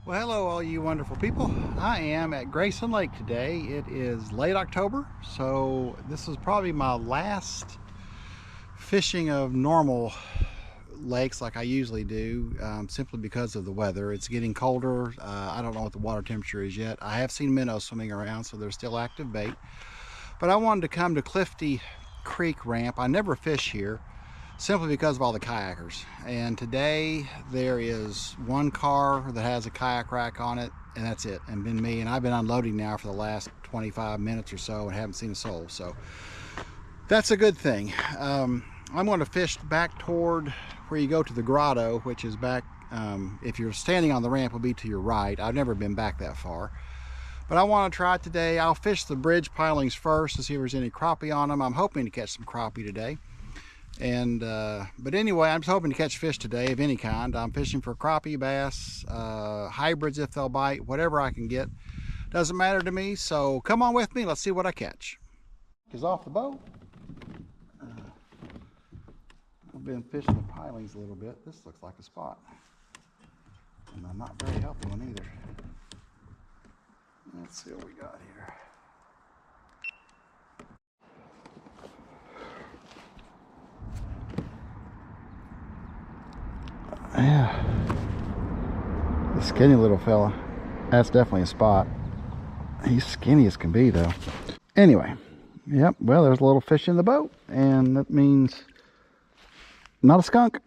Well, hello all you wonderful people. I am at Grayson Lake today. It is late October, so this is probably my last fishing of normal lakes like I usually do, simply because of the weather. It's getting colder. I don't know what the water temperature is yet. I have seen minnows swimming around, so they're still active bait. But I wanted to come to Clifty Creek Ramp. I never fish here, simply because of all the kayakers. And today there is one car that has a kayak rack on it, and that's it, and been me. And I've been unloading now for the last 25 minutes or so and haven't seen a soul, so that's a good thing. I'm going to fish back toward where you go to the grotto, which is back, if you're standing on the ramp, will be to your right. I've never been back that far, but I want to try it today. I'll fish the bridge pilings first to see if there's any crappie on them. I'm hoping to catch some crappie today. And but anyway, I'm just hoping to catch fish today of any kind. I'm fishing for crappie, bass, hybrids if they'll bite, whatever I can get. Doesn't matter to me, so come on with me. Let's see what I catch. Is off the boat. I've been fishing the pilings a little bit. This looks like a spot, and I'm not very healthy one either. Let's see what we got here. Yeah, the skinny little fella. That's definitely a spot. He's skinny as can be though. Anyway, yep, well, there's a little fish in the boat, and that means not a skunk.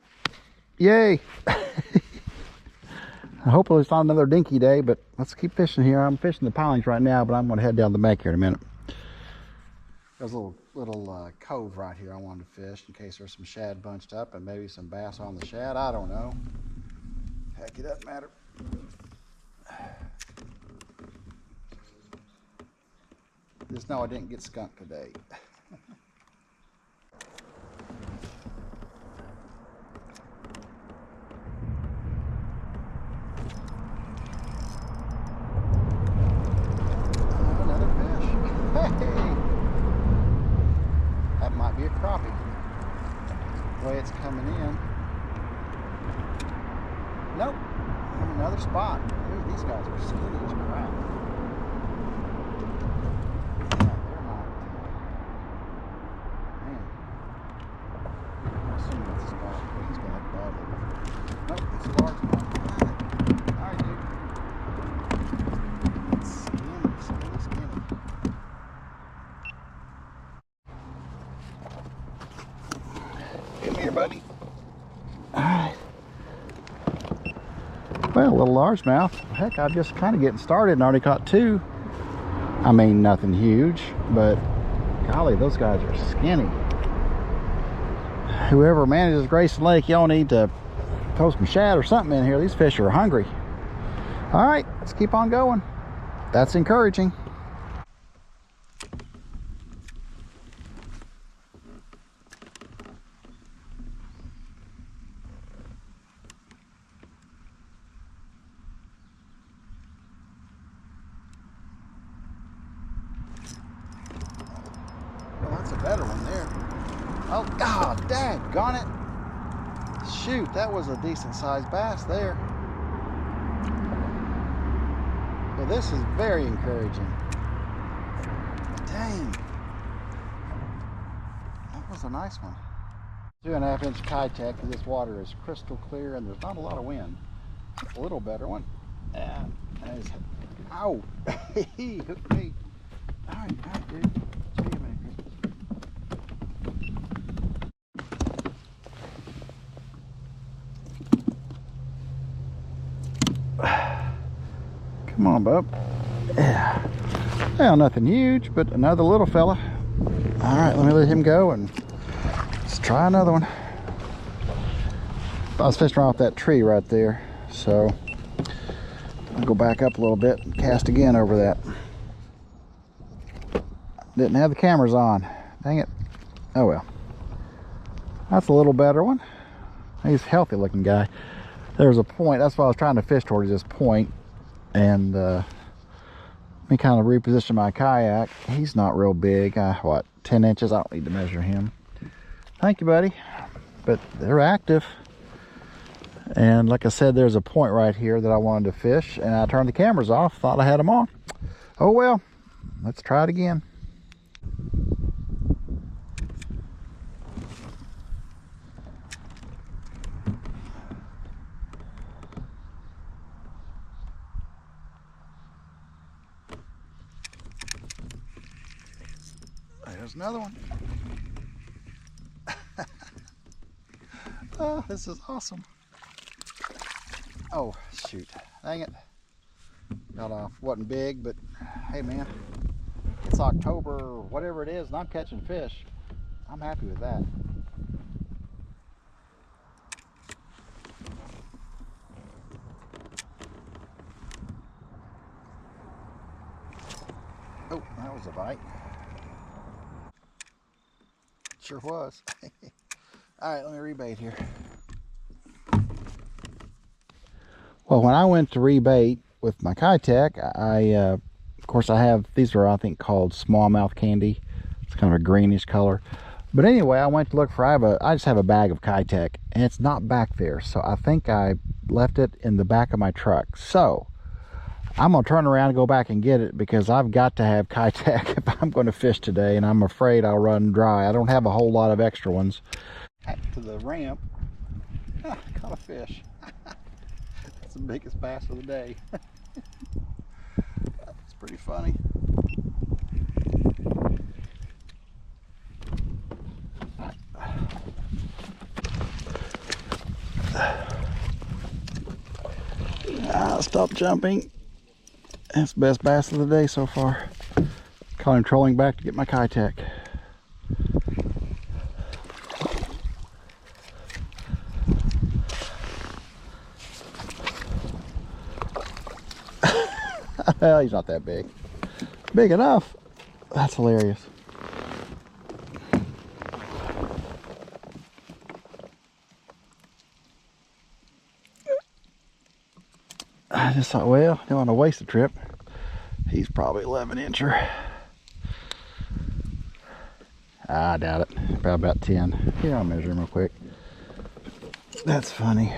Yay. Hopefully it's not another dinky day, but let's keep fishing here. I'm fishing the pilings right now, but I'm going to head down the bank here in a minute. There's a little cove right here I wanted to fish in case there's some shad bunched up and maybe some bass on the shad. I don't know. Heck, it doesn't matter. Just know I didn't get skunked today. Another fish. Hey! That might be a crappie. The way it's coming in. Nope. Another spot. Ooh, these guys are skinny as crap. Yeah, they're not. Man. I'm assuming that's a spot. But he's going to have badly. Nope, it's a large one. Alright, dude. It's skinny. Come here, buddy. Alright. Well, a little largemouth. Heck, I'm just kind of getting started and already caught two. I mean, nothing huge, but golly, those guys are skinny. Whoever manages Grayson Lake, y'all need to throw some shad or something in here. These fish are hungry. All right, let's keep on going. That's encouraging. Well, that's a better one there. Oh, God, daggone it. Shoot, that was a decent sized bass there. Well, this is very encouraging. Dang. That was a nice one. 2.5 inch kayak, because this water is crystal clear and there's not a lot of wind. That's a little better one. Yeah, that is, ow. He hooked me. All right, dude. See you, man. Come on, bub. Yeah. Well, nothing huge, but another little fella. All right, let me let him go and let's try another one. I was fishing off that tree right there, so I'll go back up a little bit and cast again over that. Didn't have the cameras on. Dang it. Oh well. That's a little better one. He's a healthy looking guy. There's a point. That's what I was trying to fish towards, this point. And let me kind of reposition my kayak. He's not real big. What, 10 inches? I don't need to measure him. Thank you, buddy. But they're active. And like I said, there's a point right here that I wanted to fish, and I turned the cameras off, thought I had them on. Oh well, let's try it again. There's another one. Oh, this is awesome. Oh, shoot. Dang it. Got off. Wasn't big, but hey, man. It's October or whatever it is, and I'm catching fish. I'm happy with that. Oh, that was a bite. Sure was. All right, let me rebait here. Well, when I went to rebait with my kayak, of course, I have, these are, I think, called smallmouth candy. It's kind of a greenish color. But anyway, I went to look for, I just have a bag of kayak, and it's not back there. So I think I left it in the back of my truck. So I'm gonna turn around and go back and get it, because I've got to have kayak if I'm going to fish today, and I'm afraid I'll run dry. I don't have a whole lot of extra ones. Back to the ramp. Caught a fish. That's the biggest bass of the day. That's pretty funny. Stop jumping. That's the best bass of the day so far. Caught him trolling back to get my kayak. Well, he's not that big. Big enough. That's hilarious. I just thought, well, don't want to waste the trip. He's probably 11-incher. I doubt it. Probably about 10. Here, I'll measure him real quick. That's funny.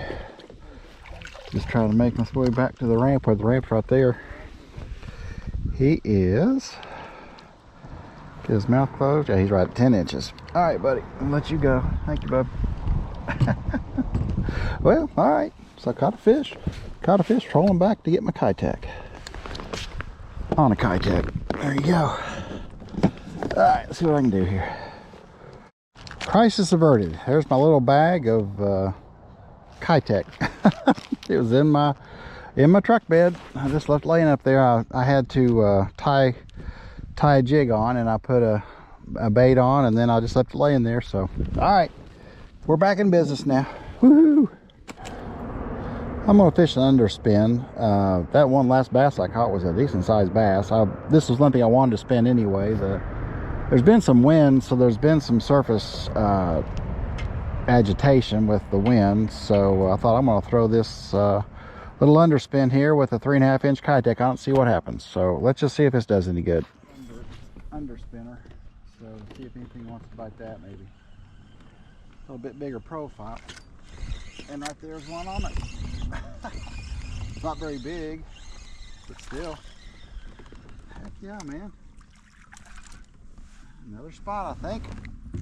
Just trying to make my way back to the ramp, where the ramp's right there. He is, get his mouth closed. Yeah, he's right at 10 inches. All right, buddy, I'll let you go. Thank you, bub. Well, all right. So I caught a fish. Caught a fish trolling back to get my kayak. On a kayak. There you go. All right, let's see what I can do here. Crisis averted. There's my little bag of kayak. It was in my truck bed. I just left laying up there. I had to tie a jig on, and I put a bait on, and then I just left it laying there. So, all right, we're back in business now. Woohoo! I'm gonna fish an underspin. That one last bass I caught was a decent sized bass. This was one thing I wanted to spin anyway. There's been some wind, so there's been some surface agitation with the wind. So I thought I'm gonna throw this little underspin here with a 3.5-inch kayak on and see what happens. So let's just see if this does any good. Underspinner. So see if anything wants to bite that, maybe. A little bit bigger profile. And right there's one on it. It's not very big, but still. Heck yeah, man. Another spot, I think.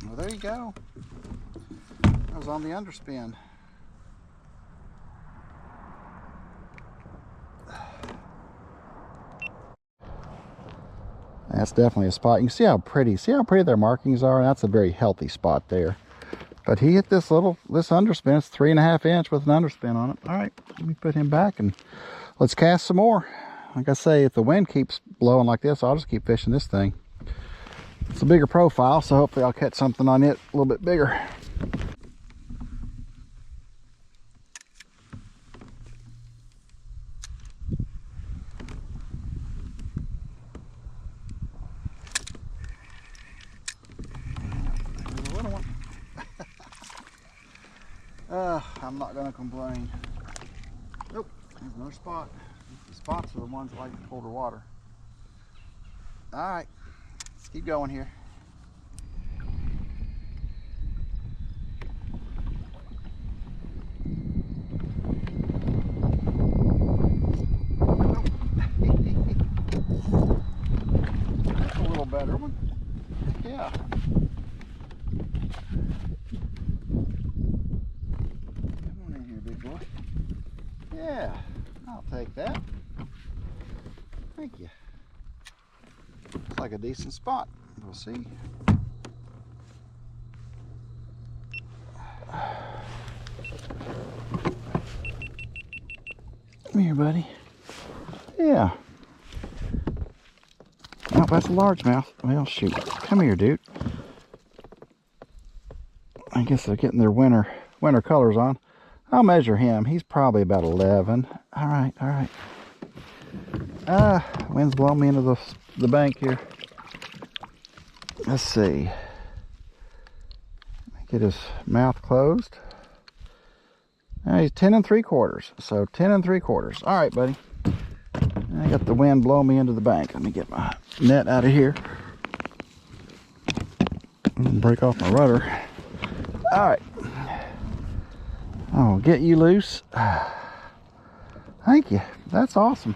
Well, there you go. I was on the underspin. That's definitely a spot. You can see how pretty their markings are. That's a very healthy spot there. But he hit this underspin. It's 3.5 inch with an underspin on it. All right, let me put him back and let's cast some more. Like I say, if the wind keeps blowing like this, I'll just keep fishing this thing. It's a bigger profile, so hopefully I'll catch something on it a little bit bigger. I'm not gonna complain. Nope, there's another spot. The spots are the ones that like the colder water. All right, let's keep going here. Yeah, I'll take that. Thank you. Looks like a decent spot. We'll see. Come here, buddy. Yeah. Oh, that's a largemouth. Well, shoot. Come here, dude. I guess they're getting their winter colors on. I'll measure him. He's probably about 11. All right, all right. Wind's blowing me into the bank here. Let's see. Get his mouth closed. He's 10 3/4. So 10 3/4. All right, buddy. I got the wind blowing me into the bank. Let me get my net out of here. Break off my rudder. All right. I'll get you loose. Thank you. That's awesome.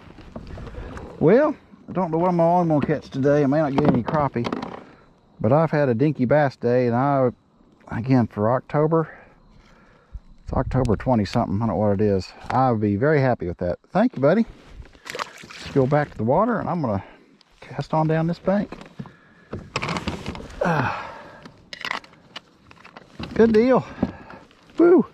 Well, I don't know what I'm going to catch today. I may not get any crappie, but I've had a dinky bass day, and again, for October, it's October 20 something. I don't know what it is. I'll be very happy with that. Thank you, buddy. Let's go back to the water, and I'm going to cast on down this bank. Good deal. Woo.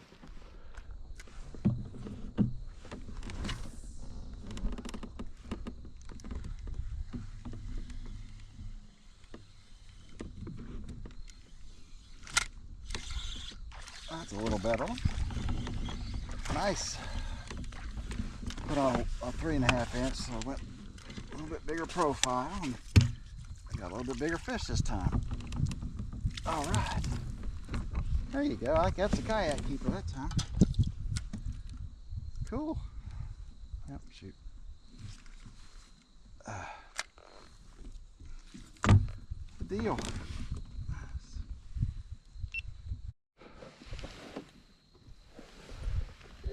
That's a little better one. Nice. Put on a 3.5 inch, so I went a little bit bigger profile, and I got a little bit bigger fish this time. All right. There you go. I think that's a kayak keeper that time. Cool. Yep, shoot. Good deal.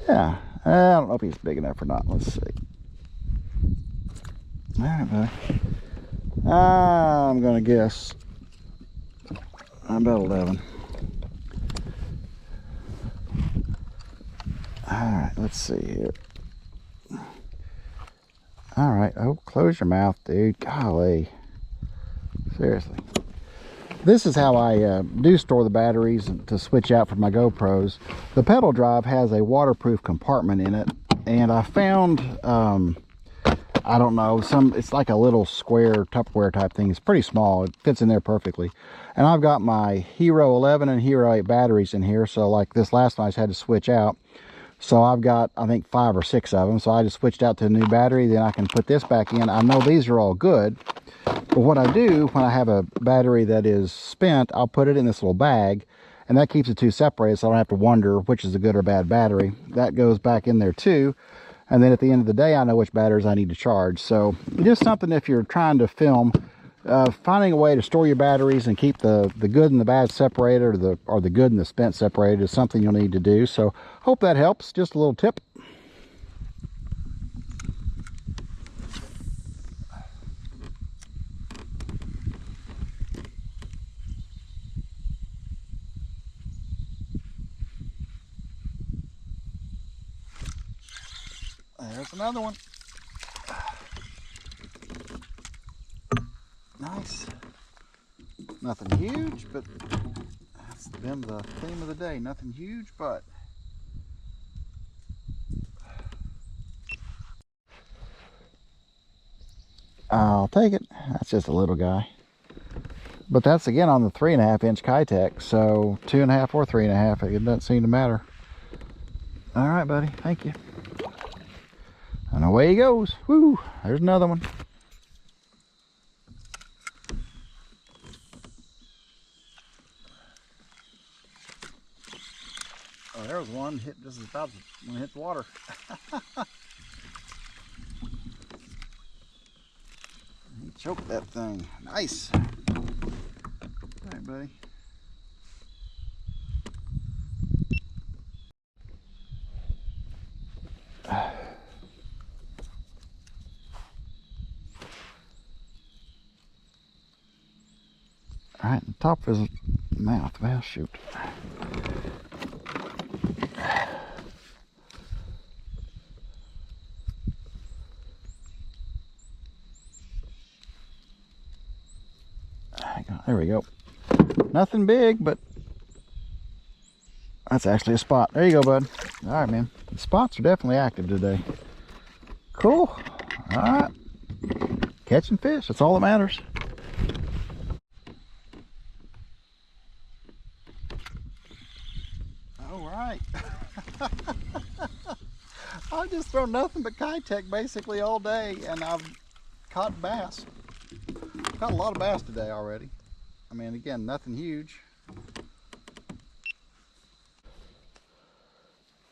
Yeah, I don't know if he's big enough or not. Let's see. All right, buddy. I'm gonna guess about 11. All right, let's see here. All right. Oh, close your mouth, dude. Golly. Seriously. This is how I do store the batteries to switch out for my GoPros. The pedal drive has a waterproof compartment in it, and I found, I don't know, it's like a little square Tupperware type thing. It's pretty small. It fits in there perfectly. And I've got my Hero 11 and Hero 8 batteries in here, so like this last one I just had to switch out. So I've got, I think, 5 or 6 of them. So I just switched out to a new battery. Then I can put this back in. I know these are all good. But what I do when I have a battery that is spent, I'll put it in this little bag. And that keeps the two separated, so I don't have to wonder which is a good or bad battery. That goes back in there too. And then at the end of the day, I know which batteries I need to charge. So just something if you're trying to film, finding a way to store your batteries and keep the good and the bad separated, or the good and the spent separated, is something you'll need to do. So hope that helps. Just a little tip. There's another one. Nice. Nothing huge, but that's been the theme of the day. Nothing huge, but I'll take it. That's just a little guy. But that's again on the 3.5 inch Kitech, so 2.5 or 3.5, it doesn't seem to matter. All right, buddy. Thank you. And away he goes. Woo! There's another one. Oh, there was one hit just about when it hit the water. He choked that thing. Nice. All right, buddy. All right, the top of his mouth. Well, shoot. There we go. Nothing big, but that's actually a spot. There you go, bud. All right, man. The spots are definitely active today. Cool. All right. Catching fish. That's all that matters. All right. I've just thrown nothing but kayak basically all day, and I've caught bass. Caught a lot of bass today already. I mean, again, nothing huge.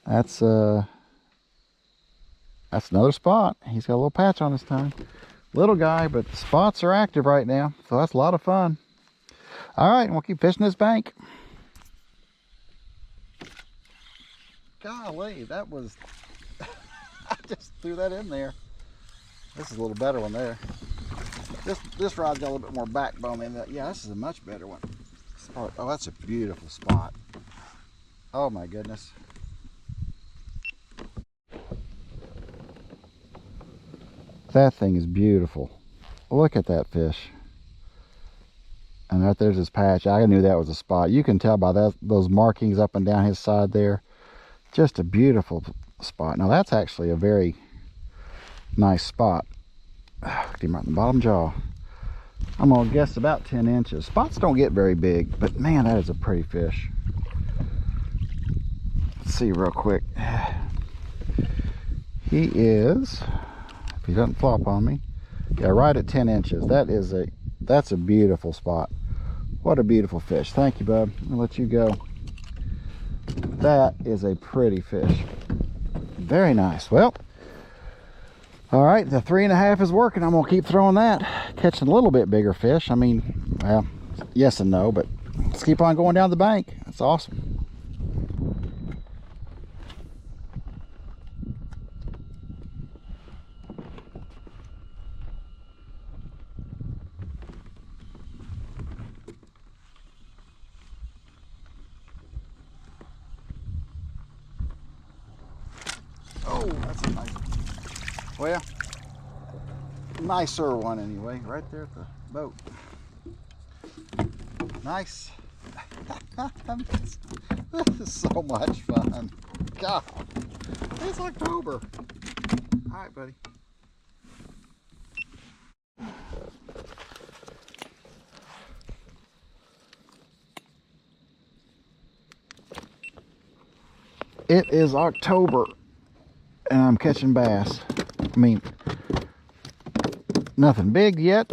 That's another spot. He's got a little patch on his tongue. Little guy, but the spots are active right now, so that's a lot of fun. All right, we'll keep fishing this bank. Golly, that was... I just threw that in there. This is a little better one there. This rod's got a little bit more backbone than that. Yeah, this is a much better one. Oh, that's a beautiful spot. Oh my goodness. That thing is beautiful. Look at that fish. And right there's his patch. I knew that was a spot. You can tell by those markings up and down his side there. Just a beautiful spot. Now that's actually a very nice spot. Look at him right in the bottom jaw. I'm gonna guess about 10 inches. Spots don't get very big, but man, that is a pretty fish. Let's see real quick. He is, if he doesn't flop on me, yeah, right at 10 inches. That's a beautiful spot. What a beautiful fish. Thank you, bub. I'll let you go. That is a pretty fish. Very nice. Well, all right, the 3.5 is working. I'm gonna keep throwing that. Catching a little bit bigger fish. I mean, well, yes and no, but let's keep on going down the bank. That's awesome. Oh, that's a nice one. Well, nicer one anyway, right there at the boat. Nice. This is so much fun. God, it's October. All right, buddy. It is October and I'm catching bass. I mean, nothing big yet.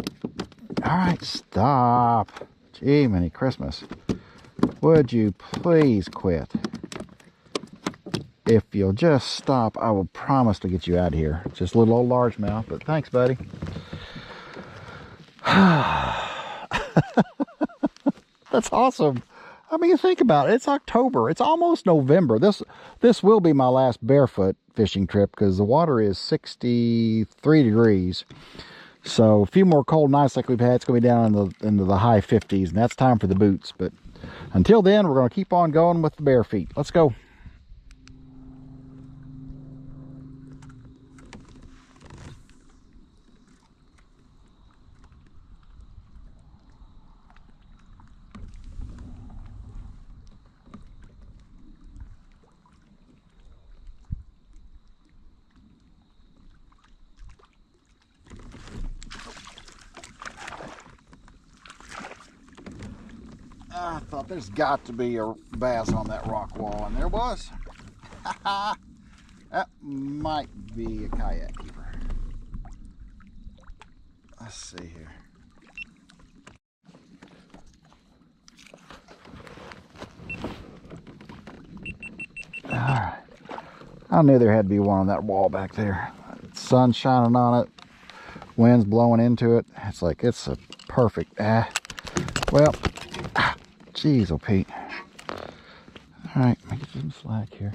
All right, stop. Gee, many Christmas. Would you please quit? If you'll just stop, I will promise to get you out of here. Just a little old largemouth, but thanks, buddy. That's awesome. I mean, think about it. It's October. It's almost November. This will be my last barefoot fishing trip because the water is 63 degrees. So a few more cold nights like we've had, it's going to be down into the high 50s, and that's time for the boots. But until then, we're going to keep on going with the bare feet. Let's go. I thought there's got to be a bass on that rock wall, and there was. That might be a kayak keeper. Let's see here. All right. I knew there had to be one on that wall back there. Sun shining on it, wind's blowing into it. It's like it's a perfect. Well. Jeez, oh Pete. All right, let me get some slack here.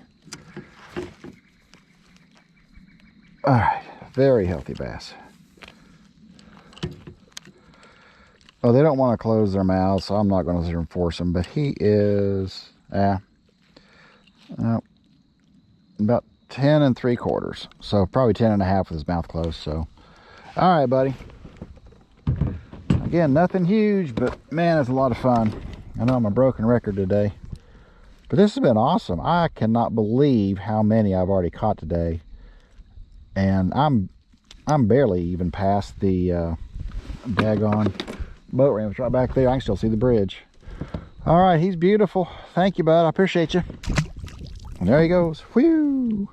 All right, very healthy bass. Oh, they don't want to close their mouths, so I'm not going to sit here and force them. But he is, about 10 3/4. So probably 10 1/2 with his mouth closed. So, all right, buddy. Again, nothing huge, but man, it's a lot of fun. I know I'm a broken record today, but this has been awesome. I cannot believe how many I've already caught today, and I'm barely even past the daggone boat ramp. Right back there. I can still see the bridge. All right, he's beautiful. Thank you, bud. I appreciate you. And there he goes. Whew.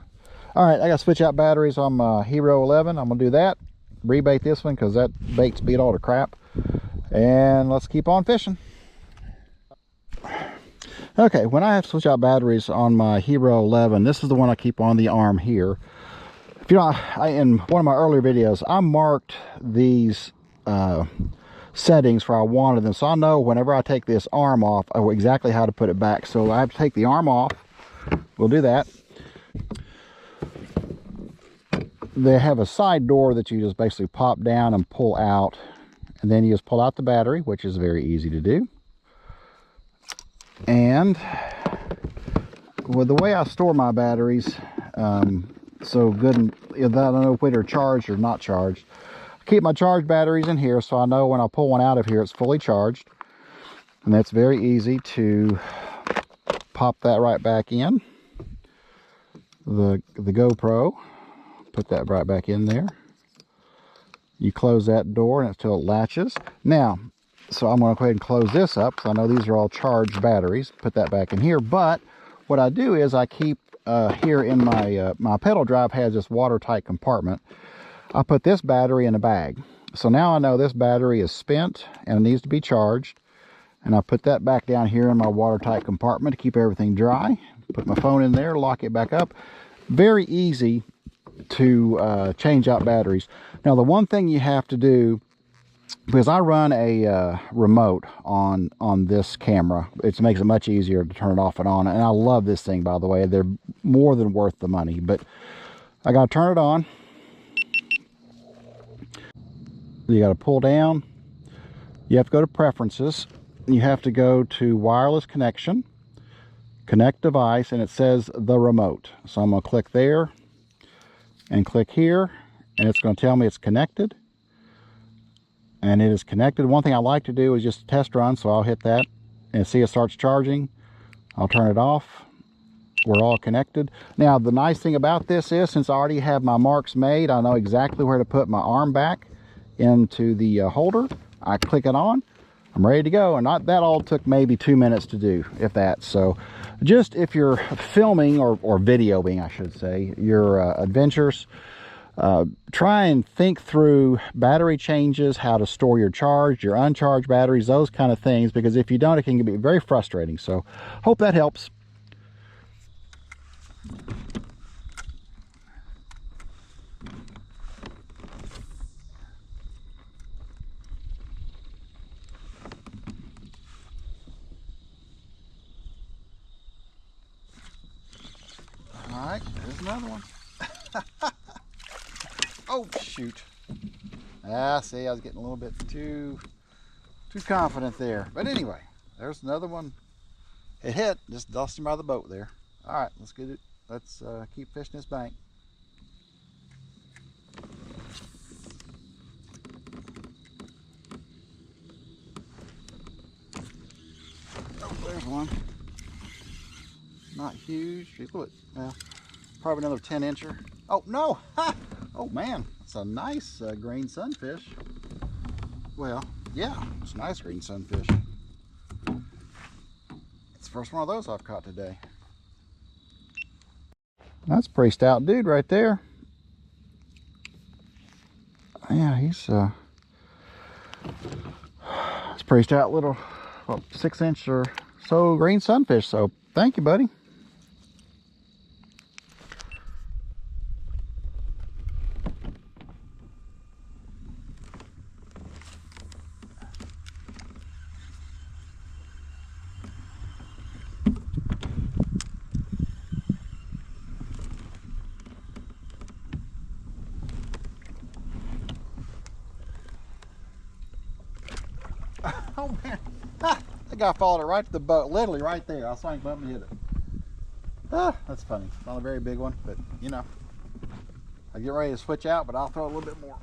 All right, I got to switch out batteries on my Hero 11. I'm gonna do that. Rebait this one because that bait's beat all to crap. And let's keep on fishing. Okay, when I have to switch out batteries on my Hero 11, this is the one I keep on the arm here. If you know, in one of my earlier videos, I marked these settings where I wanted them, so I know whenever I take this arm off, I know exactly how to put it back. So I have to take the arm off. We'll do that. They have a side door that you just basically pop down and pull out, and then you just pull out the battery, which is very easy to do. And with the way I store my batteries, so good, I don't know whether they're charged or not charged. I keep my charged batteries in here, so I know when I pull one out of here, it's fully charged. And that's very easy to pop that right back in. The GoPro, put that right back in there. You close that door and until it latches. Now, so I'm going to go ahead and close this up because I know these are all charged batteries. Put that back in here. But what I do is I keep here in my my pedal drive has this watertight compartment. I put this battery in a bag. So now I know this battery is spent and it needs to be charged. And I put that back down here in my watertight compartment to keep everything dry. Put my phone in there, lock it back up. Very easy to change out batteries. Now the one thing you have to do, because I run a remote on this camera, it makes it much easier to turn it off and on. And I love this thing, by the way. They're more than worth the money. But I got to turn it on. You got to pull down. You have to go to preferences. You have to go to wireless connection, connect device, and it says the remote. So I'm going to click there and click here, and it's going to tell me it's connected. And it is connected. One thing I like to do is just test run, so I'll hit that and see it starts charging. I'll turn it off. We're all connected. Now the nice thing about this is, since I already have my marks made, I know exactly where to put my arm back into the holder. I click it on, I'm ready to go. And that all took maybe 2 minutes to do, if that. So just if you're filming or videoing, I should say, your adventures, try and think through battery changes, how to store your charged, your uncharged batteries, those kind of things, because if you don't, it can be very frustrating. So hope that helps. All right, there's another one. Oh, shoot. Ah, see, I was getting a little bit too confident there. But anyway, there's another one. It hit, just dusting by the boat there. All right, let's get it. Let's keep fishing this bank. Oh, there's one. Not huge. Look, well, probably another 10-incher. Oh, no. Ha! Oh, man. It's a nice green sunfish. Well, yeah, it's a nice green sunfish. It's the first one of those I've caught today. That's a pretty stout dude right there. Yeah, he's a pretty stout little, well, 6-inch or so green sunfish. So thank you, buddy. Oh man, ah, that guy followed it right to the boat, literally right there. I saw him bump and hit it. Ah, that's funny. Not a very big one, but you know, I get ready to switch out, but I'll throw a little bit more.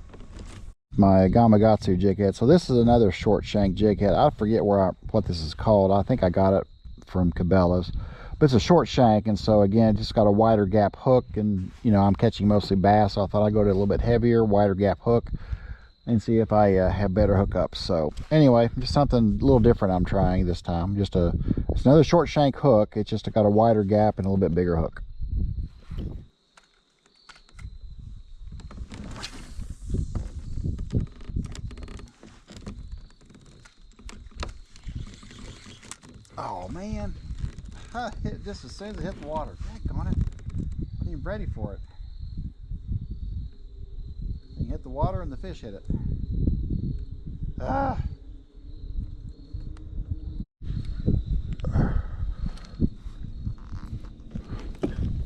My Gamakatsu jig head. So this is another short shank jig head. I forget what this is called. I think I got it from Cabela's, but it's a short shank, and so again, just got a wider gap hook, and you know, I'm catching mostly bass, so I thought I'd go to a little bit heavier, wider gap hook and see if I have better hookups. So anyway, just something a little different I'm trying this time. It's another short shank hook. It's just got a wider gap and a little bit bigger hook. Oh man, just as soon as it hit the water. Heck on it. I wasn't even ready for it. You hit the water and the fish hit it. Ah.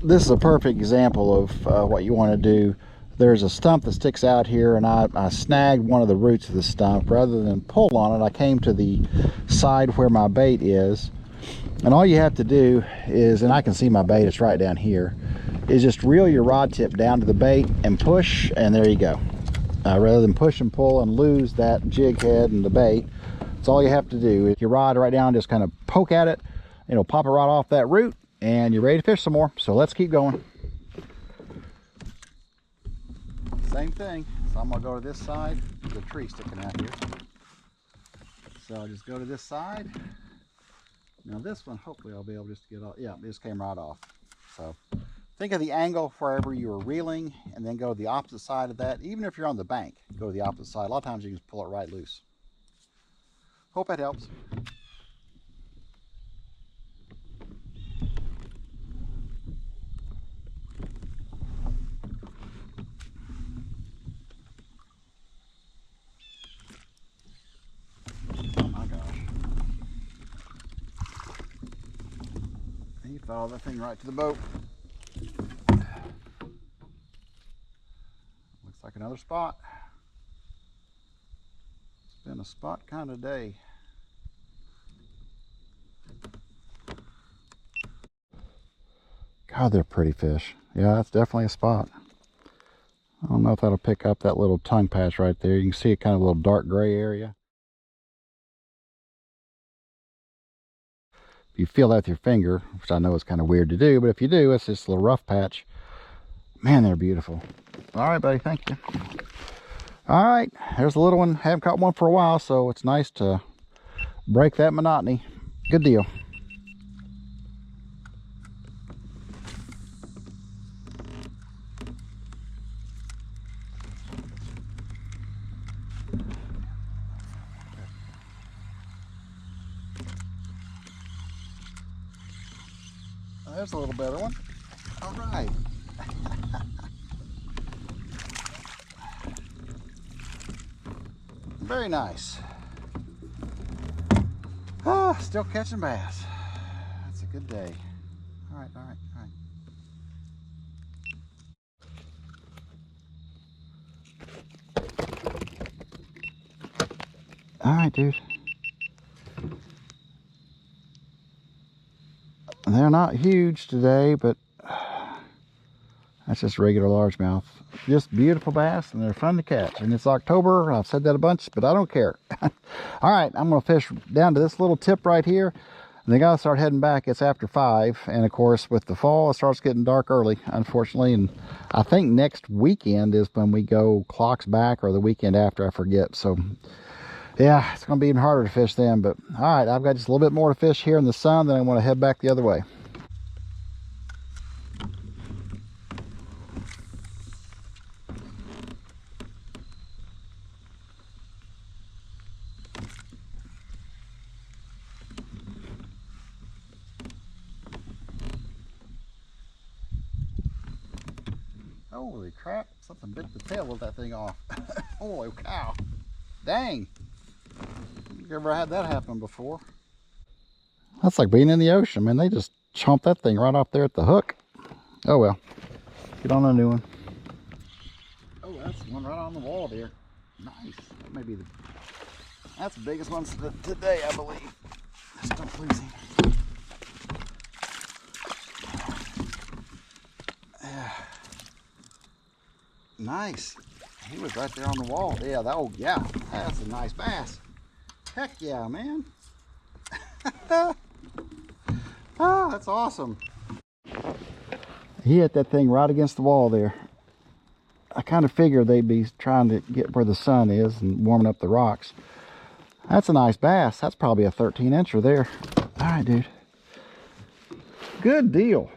This is a perfect example of what you want to do. There's a stump that sticks out here, and I snagged one of the roots of the stump. Rather than pull on it, I came to the side where my bait is, and all you have to do is, and I can see my bait, it's right down here, is just reel your rod tip down to the bait and push, and there you go. Rather than push and pull and lose that jig head and the bait, that's all you have to do. Your rod right down, just kind of poke at it, it'll pop it right off that root, and you're ready to fish some more. So let's keep going. Same thing. So I'm gonna go to this side. There's a tree sticking out here. So I'll just go to this side. Now this one, hopefully I'll be able just to get off. Yeah, it just came right off. So think of the angle wherever you were reeling, and then go to the opposite side of that. Even if you're on the bank, go to the opposite side. A lot of times you can just pull it right loose. Hope that helps. Oh my gosh. He followed that thing right to the boat. Looks like another spot. It's been a spot kind of day. God, they're pretty fish. Yeah, that's definitely a spot. I don't know if that'll pick up that little tongue patch right there. You can see a kind of little dark gray area. If you feel that with your finger, which I know is kind of weird to do, but if you do, it's just a little rough patch. Man, they're beautiful. All right, buddy, thank you. All right, there's a little one. Haven't caught one for a while, so it's nice to break that monotony. Good deal. There's a little better one. All right. Very nice. Ah, still catching bass. That's a good day. All right, all right, all right. All right, dude. They're not huge today, but that's just regular largemouth. Just beautiful bass, and they're fun to catch. And it's October. I've said that a bunch, but I don't care. All right, I'm going to fish down to this little tip right here. And they got to start heading back. It's after 5. And of course, with the fall, it starts getting dark early, unfortunately. And I think next weekend is when we go clocks back, or the weekend after, I forget. So yeah, it's going to be even harder to fish then. But all right, I've got just a little bit more to fish here in the sun. Then I want to head back the other way. Holy crap, something bit the tail of that thing off. Holy cow. Dang. You ever had that happen before? That's like being in the ocean, man. They just chomped that thing right off there at the hook. Oh well. Get on a new one. Oh, that's one right on the wall there. Nice. That may be that's the biggest one today, I believe. Just don't lose him. Yeah. Nice. He was right there on the wall. Yeah, yeah, that's a nice bass. Heck yeah, man. Ah, that's awesome. He hit that thing right against the wall there. I kind of figured they'd be trying to get where the sun is and warming up the rocks. That's a nice bass. That's probably a 13-incher there. All right, dude. Good deal.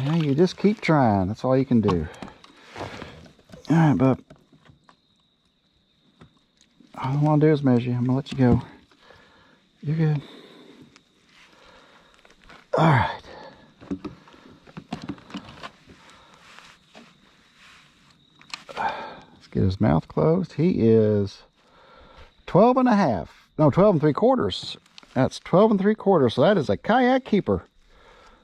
Yeah, you just keep trying. That's all you can do. All right, bub. All I want to do is measure you. I'm going to let you go. You're good. All right. Let's get his mouth closed. He is 12 and a half. No, 12 and 3/4. That's 12 and 3/4. So that is a kayak keeper.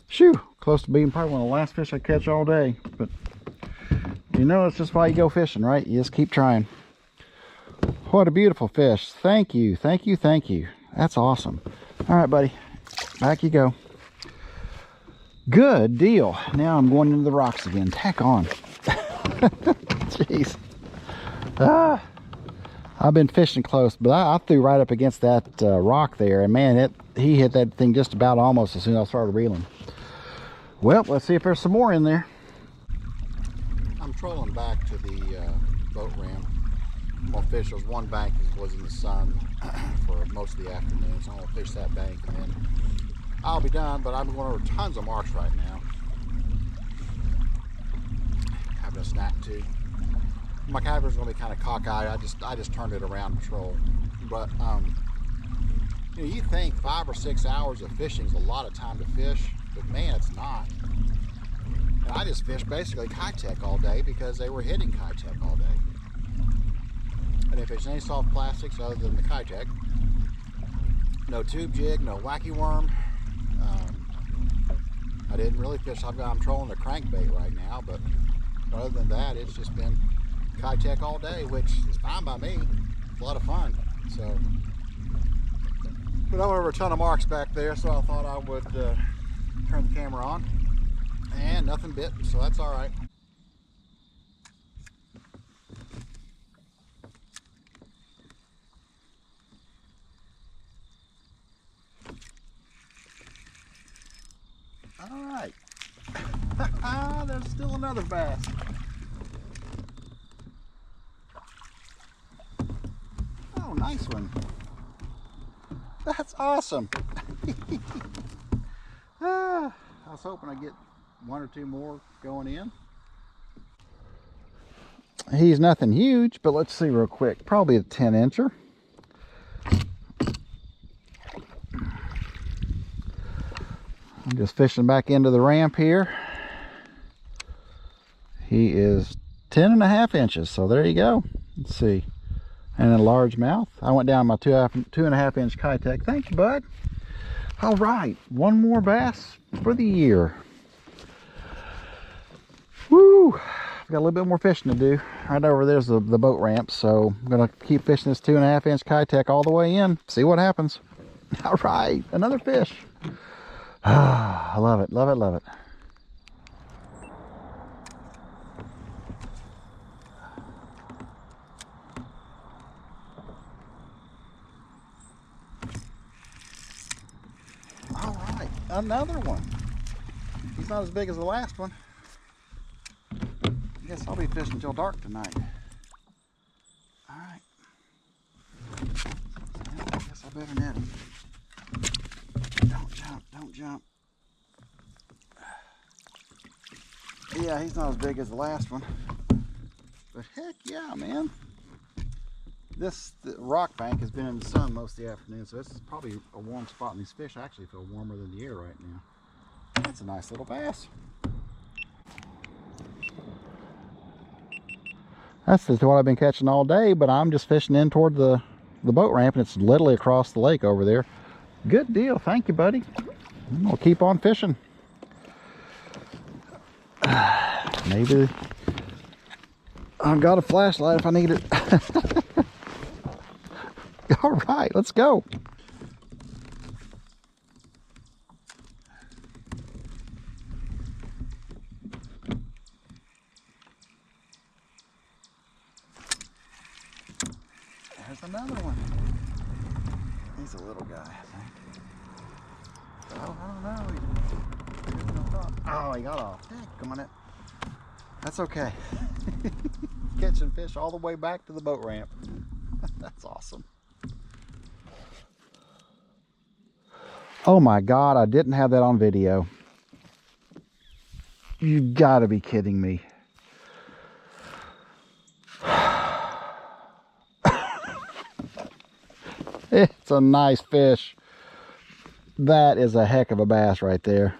Shoo, close to being probably one of the last fish I catch all day. But you know, it's just why you go fishing, right? You just keep trying. What a beautiful fish. Thank you, thank you, thank you. That's awesome. All right, buddy, back you go. Good deal. Now I'm going into the rocks again. Tack on. Jeez. I've been fishing close, but I threw right up against that rock there, and man, he hit that thing just about almost as soon as I started reeling. Well, let's see if there's some more in there. I'm trolling back to the boat ramp. More fish. There's one bank that was in the sun for most of the afternoon, so I'm going to fish that bank, and then I'll be done. But I'm going over tons of marks right now. Having a snack too. My camera's going to be kind of cockeyed. I just turned it around to troll. But you know, you think 5 or 6 hours of fishing is a lot of time to fish, but man, it's not. And I just fished basically kayak all day because they were hitting kayak all day. I didn't fish any soft plastics other than the kayak. No tube jig, no wacky worm. I didn't really fish. I'm trolling a crankbait right now, but other than that, it's just been kayak all day, which is fine by me. It's a lot of fun. So, but I went over a ton of marks back there, so I thought I would turn the camera on, and nothing bit, so that's all right. All right. There's still another bass. Oh, nice one. That's awesome. I was hoping I'd get 1 or 2 more going in. He's nothing huge, but let's see real quick. Probably a 10-incher. I'm just fishing back into the ramp here. He is 10.5 inches, so there you go. Let's see. And a largemouth. I went down my 2.5 inch kayak. Thank you, bud. All right, 1 more bass for the year. Woo! I've got a little bit more fishing to do. Right over there's the boat ramp, so I'm gonna keep fishing this 2.5 inch kayak all the way in. See what happens. All right, another fish. I love it, love it, love it. All right, another one. He's not as big as the last one. I guess I'll be fishing until dark tonight. All right. Well, I guess I better net him. Don't jump, don't jump. Yeah, he's not as big as the last one. But heck yeah, man. The rock bank has been in the sun most of the afternoon, so this is probably a warm spot, and these fish actually feel warmer than the air right now. That's a nice little bass. That's just what I've been catching all day, but I'm just fishing in toward the boat ramp, and it's literally across the lake over there. Good deal. Thank you, buddy. I'll keep on fishing. Maybe I've got a flashlight if I need it. All right, let's go. There's another one. He's a little guy, I think. Oh, I don't know. Oh, he got off. Dang on it. That's okay. Catching fish all the way back to the boat ramp. That's awesome. Oh my God, I didn't have that on video. You gotta be kidding me. It's a nice fish. That is a heck of a bass right there.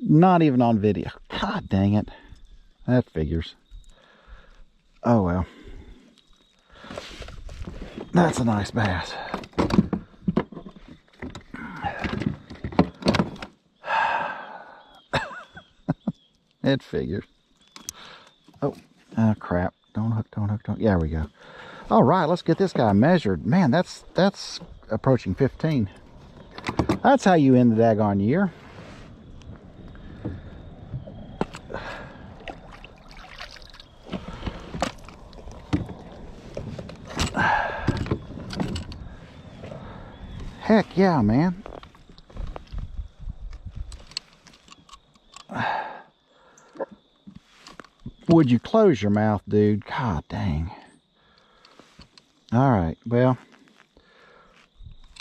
Not even on video. God dang it. That figures. Oh well. That's a nice bass. It figures. Oh, crap. Don't hook, don't hook, don't. Yeah, there we go. All right, let's get this guy measured. Man, that's approaching 15. That's how you end the daggone year. Heck yeah, man. Would you close your mouth, dude? God dang. All right, well,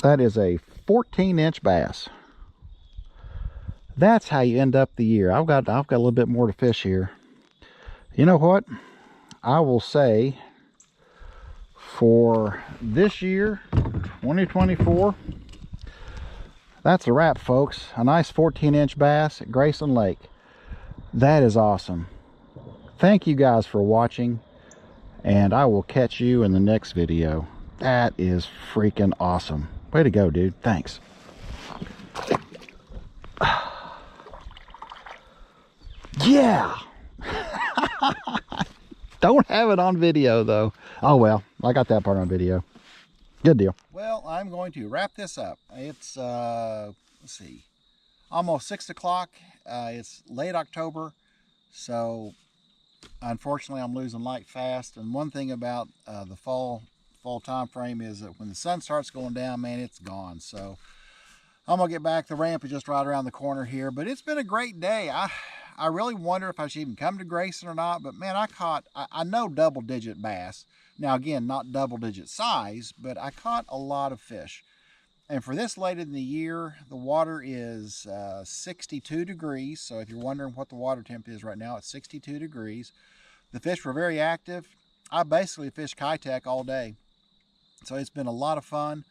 that is a 14-inch bass. That's how you end up the year. I've got a little bit more to fish here. You know what? I will say for this year, 2024, that's a wrap, folks. A nice 14-inch bass at Grayson Lake. That is awesome. Thank you guys for watching, and I will catch you in the next video. That is freaking awesome. Way to go, dude. Thanks. Yeah. Don't have it on video though. Oh well, I got that part on video. Good deal. Well, I'm going to wrap this up. It's let's see, almost 6 o'clock. It's late October, so unfortunately I'm losing light fast. And one thing about the fall time frame is that when the sun starts going down, man, it's gone. So I'm gonna get back. The ramp is just right around the corner here, but it's been a great day. I really wonder if I should even come to Grayson or not, but man, I know double-digit bass. Now again, not double-digit size, but I caught a lot of fish. And for this late in the year, the water is 62 degrees. So if you're wondering what the water temp is right now, it's 62 degrees. The fish were very active. I basically fished kayak all day. So it's been a lot of fun.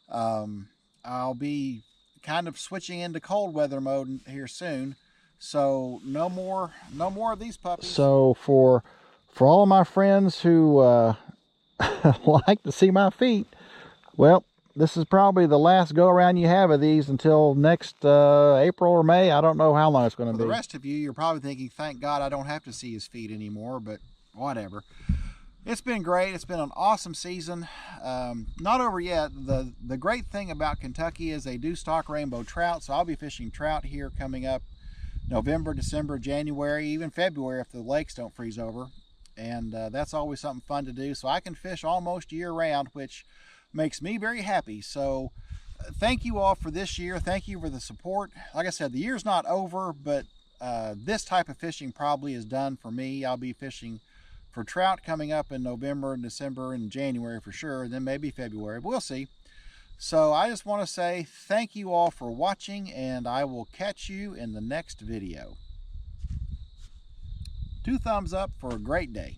I'll be kind of switching into cold weather mode here soon. So no more of these puppies. So for all of my friends who like to see my feet, well, this is probably the last go around you have of these until next April or May. I don't know how long it's going to be. The rest of you, you're probably thinking, thank God I don't have to see his feet anymore, but whatever. It's been great. It's been an awesome season. Not over yet. The great thing about Kentucky is they do stock rainbow trout, so I'll be fishing trout here coming up November, December, January, even February if the lakes don't freeze over. And that's always something fun to do. So I can fish almost year round, which makes me very happy. So thank you all for this year. Thank you for the support. Like I said, the year's not over, but this type of fishing probably is done for me. I'll be fishing for trout coming up in November and December and January for sure, then maybe February, but we'll see. So I just want to say thank you all for watching, and I will catch you in the next video. 2 thumbs up for a great day.